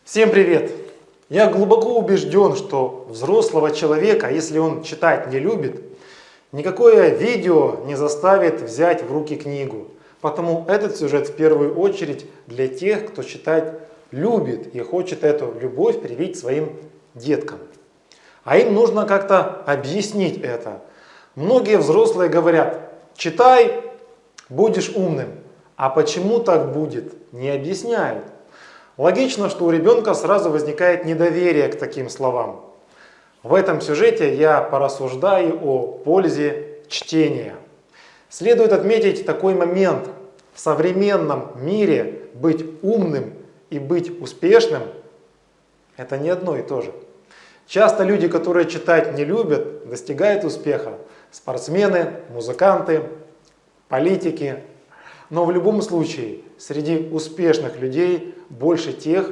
Всем привет! Я глубоко убежден, что взрослого человека, если он читать не любит, никакое видео не заставит взять в руки книгу. Потому этот сюжет в первую очередь для тех, кто читать любит и хочет эту любовь привить своим деткам. А им нужно как-то объяснить это. Многие взрослые говорят: читай, будешь умным. А почему так будет, не объясняют. Логично, что у ребенка сразу возникает недоверие к таким словам. В этом сюжете я порассуждаю о пользе чтения. Следует отметить такой момент. В современном мире быть умным и быть успешным – это не одно и то же. Часто люди, которые читать не любят, достигают успеха. Спортсмены, музыканты, политики. Но в любом случае, среди успешных людей больше тех,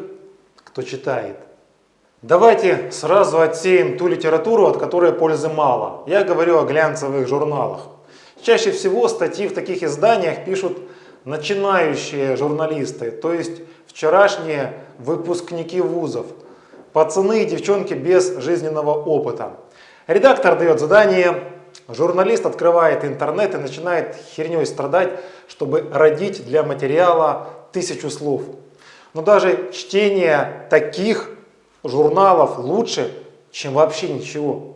кто читает. Давайте сразу отсеем ту литературу, от которой пользы мало. Я говорю о глянцевых журналах. Чаще всего статьи в таких изданиях пишут начинающие журналисты, то есть вчерашние выпускники вузов, пацаны и девчонки без жизненного опыта. Редактор дает задание, журналист открывает интернет и начинает херней страдать, чтобы родить для материала 1000 слов. Но даже чтение таких журналов лучше, чем вообще ничего.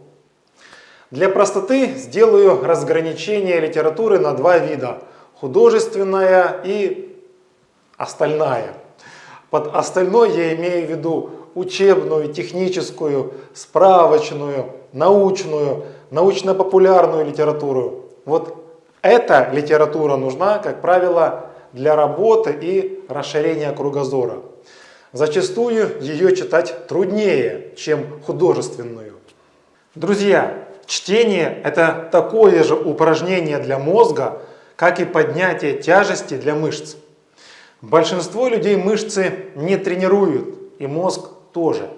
Для простоты сделаю разграничение литературы на два вида: художественная и остальная. Под остальной я имею в виду учебную, техническую, справочную, научную, научно-популярную литературу. Вот эта литература нужна, как правило, для работы и расширения кругозора. Зачастую ее читать труднее, чем художественную. Друзья, чтение – это такое же упражнение для мозга, как и поднятие тяжести для мышц. Большинство людей мышцы не тренируют, и мозг тоже.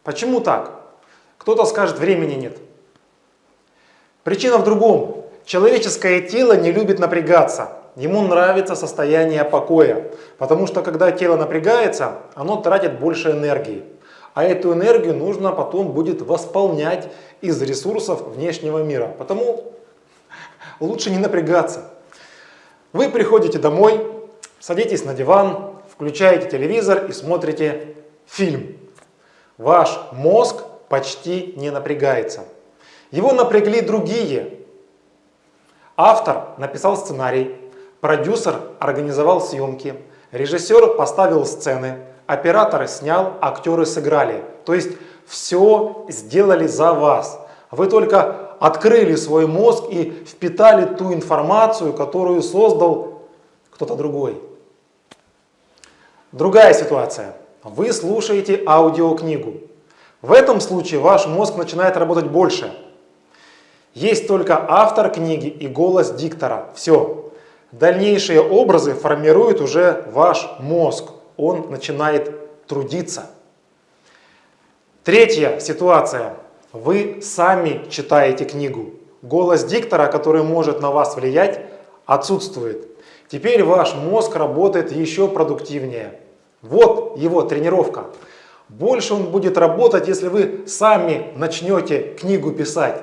Почему так? Кто-то скажет: времени нет. Причина в другом. Человеческое тело не любит напрягаться. Ему нравится состояние покоя. Потому что когда тело напрягается, оно тратит больше энергии. А эту энергию нужно потом будет восполнять из ресурсов внешнего мира. Потому лучше не напрягаться. Вы приходите домой, садитесь на диван, включаете телевизор и смотрите фильм. Ваш мозг почти не напрягается. Его напрягли другие. Автор написал сценарий, продюсер организовал съемки, режиссер поставил сцены, оператор снял, актеры сыграли. То есть все сделали за вас. Вы только открыли свой мозг и впитали ту информацию, которую создал кто-то другой. Другая ситуация. Вы слушаете аудиокнигу. В этом случае ваш мозг начинает работать больше. Есть только автор книги и голос диктора. Все. Дальнейшие образы формирует уже ваш мозг. Он начинает трудиться. Третья ситуация. Вы сами читаете книгу. Голос диктора, который может на вас влиять, отсутствует. Теперь ваш мозг работает еще продуктивнее. Вот его тренировка. Больше он будет работать, если вы сами начнете книгу писать.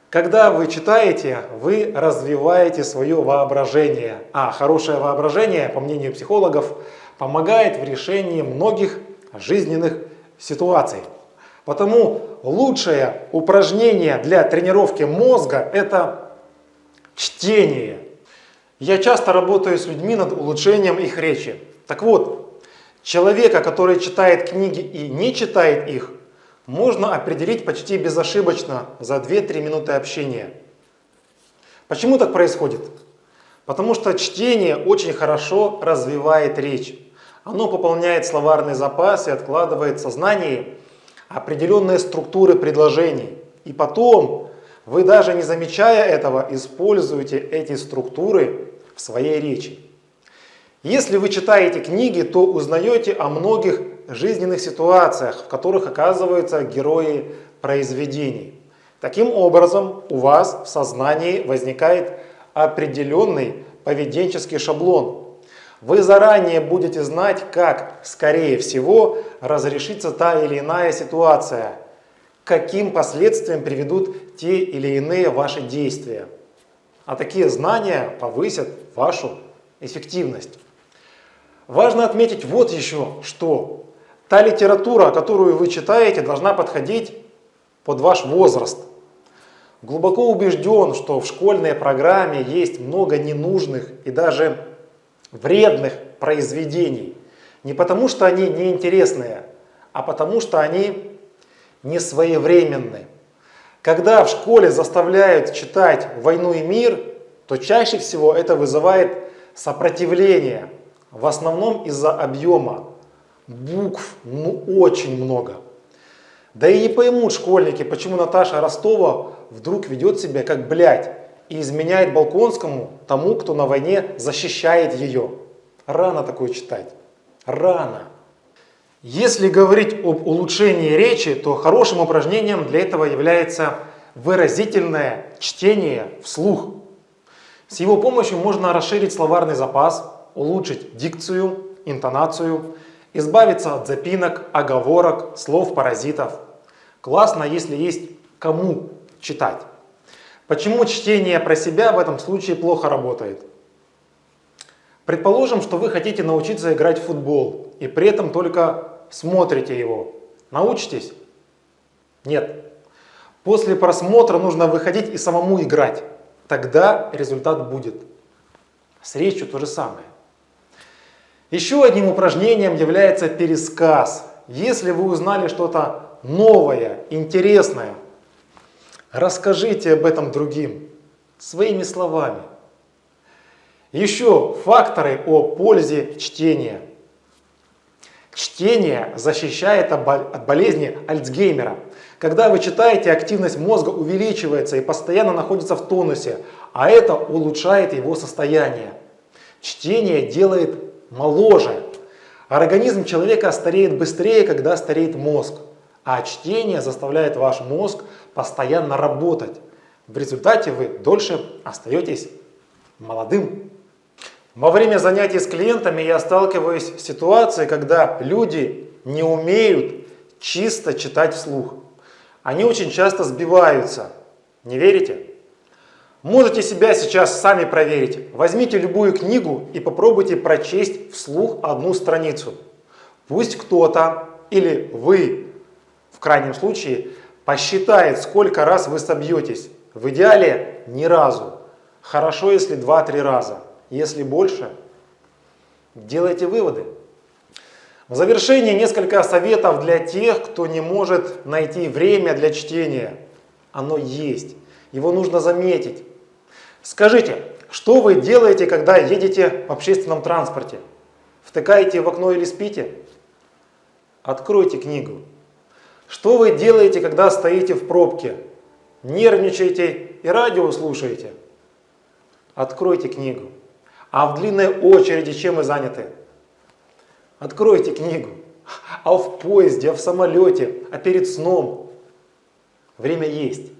Когда вы читаете, вы развиваете свое воображение. А хорошее воображение, по мнению психологов, помогает в решении многих жизненных ситуаций. Потому лучшее упражнение для тренировки мозга – это чтение. Я часто работаю с людьми над улучшением их речи. Так вот, человека, который читает книги и не читает их, можно определить почти безошибочно за 2-3 минуты общения. Почему так происходит? Потому что чтение очень хорошо развивает речь. Оно пополняет словарный запас и откладывает в сознании определенные структуры предложений. И потом, вы даже не замечая этого, используете эти структуры в своей речи. Если вы читаете книги, то узнаете о многих жизненных ситуациях, в которых оказываются герои произведений. Таким образом, у вас в сознании возникает определенный поведенческий шаблон. Вы заранее будете знать, как, скорее всего, разрешится та или иная ситуация, к каким последствиям приведут те или иные ваши действия. А такие знания повысят вашу эффективность. Важно отметить вот еще, что та литература, которую вы читаете, должна подходить под ваш возраст. Глубоко убежден, что в школьной программе есть много ненужных и даже вредных произведений. Не потому, что они неинтересные, а потому, что они не своевременны. Когда в школе заставляют читать «Войну и мир», то чаще всего это вызывает сопротивление. В основном из-за объема. Букв очень много. Да и не поймут школьники, почему Наташа Ростова вдруг ведет себя как блядь и изменяет Болконскому, тому, кто на войне защищает ее. Рано такое читать. Рано. Если говорить об улучшении речи, то хорошим упражнением для этого является выразительное чтение вслух. С его помощью можно расширить словарный запас, улучшить дикцию, интонацию, избавиться от запинок, оговорок, слов-паразитов. Классно, если есть кому читать. Почему чтение про себя в этом случае плохо работает? Предположим, что вы хотите научиться играть в футбол и при этом только смотрите его. Научитесь? Нет. После просмотра нужно выходить и самому играть. Тогда результат будет. С речью то же самое. Еще одним упражнением является пересказ. Если вы узнали что-то новое, интересное, расскажите об этом другим своими словами. Еще факторы о пользе чтения. Чтение защищает от болезни Альцгеймера. Когда вы читаете, активность мозга увеличивается и постоянно находится в тонусе, а это улучшает его состояние. Чтение делает моложе. Организм человека стареет быстрее, когда стареет мозг. А чтение заставляет ваш мозг постоянно работать. В результате вы дольше остаетесь молодым. Во время занятий с клиентами я сталкиваюсь с ситуацией, когда люди не умеют чисто читать вслух. Они очень часто сбиваются. Не верите? Можете себя сейчас сами проверить. Возьмите любую книгу и попробуйте прочесть вслух одну страницу. Пусть кто-то или вы, в крайнем случае, посчитает, сколько раз вы собьетесь. В идеале ни разу. Хорошо, если 2-3 раза. Если больше, делайте выводы. В завершение несколько советов для тех, кто не может найти время для чтения. Оно есть. Его нужно заметить. Скажите, что вы делаете, когда едете в общественном транспорте? Втыкаете в окно или спите? Откройте книгу. Что вы делаете, когда стоите в пробке? Нервничаете и радио слушаете? Откройте книгу. А в длинной очереди чем вы заняты? Откройте книгу. А в поезде, а в самолете, а перед сном? Время есть.